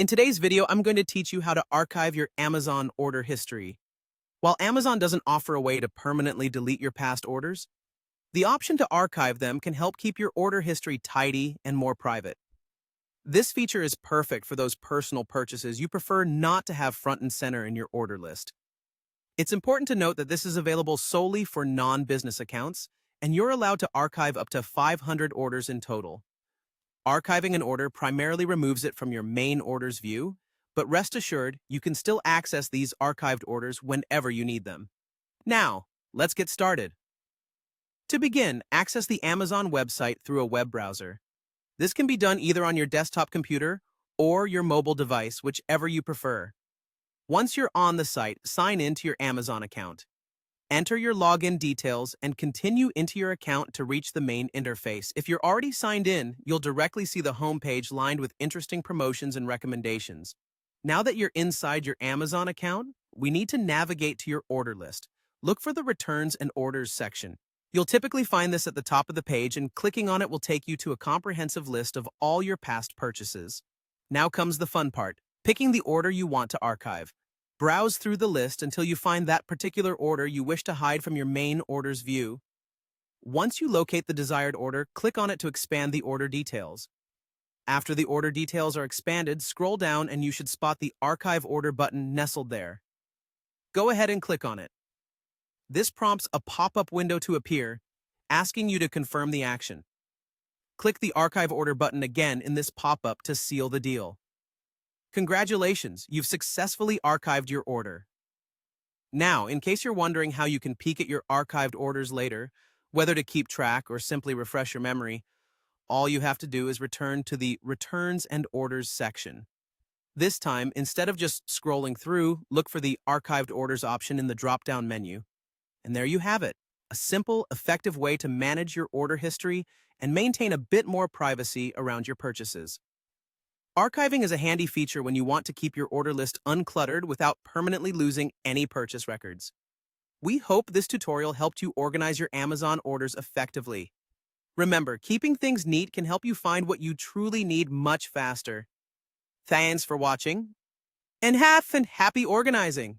In today's video, I'm going to teach you how to archive your Amazon order history. While Amazon doesn't offer a way to permanently delete your past orders, the option to archive them can help keep your order history tidy and more private. This feature is perfect for those personal purchases you prefer not to have front and center in your order list. It's important to note that this is available solely for non-business accounts, and you're allowed to archive up to 500 orders in total. Archiving an order primarily removes it from your main orders view, but rest assured, you can still access these archived orders whenever you need them. Now, let's get started. To begin, access the Amazon website through a web browser. This can be done either on your desktop computer or your mobile device, whichever you prefer. Once you're on the site, sign in to your Amazon account. Enter your login details and continue into your account to reach the main interface. If you're already signed in, you'll directly see the homepage lined with interesting promotions and recommendations. Now that you're inside your Amazon account, we need to navigate to your order list. Look for the Returns and Orders section. You'll typically find this at the top of the page, and clicking on it will take you to a comprehensive list of all your past purchases. Now comes the fun part, picking the order you want to archive. Browse through the list until you find that particular order you wish to hide from your main orders view. Once you locate the desired order, click on it to expand the order details. After the order details are expanded, scroll down and you should spot the Archive Order button nestled there. Go ahead and click on it. This prompts a pop-up window to appear, asking you to confirm the action. Click the Archive Order button again in this pop-up to seal the deal. Congratulations, you've successfully archived your order. Now, in case you're wondering how you can peek at your archived orders later, whether to keep track or simply refresh your memory, all you have to do is return to the Returns and Orders section. This time, instead of just scrolling through, look for the Archived Orders option in the drop-down menu. And there you have it, a simple, effective way to manage your order history and maintain a bit more privacy around your purchases. Archiving is a handy feature when you want to keep your order list uncluttered without permanently losing any purchase records. We hope this tutorial helped you organize your Amazon orders effectively. Remember, keeping things neat can help you find what you truly need much faster. Thanks for watching, and happy organizing!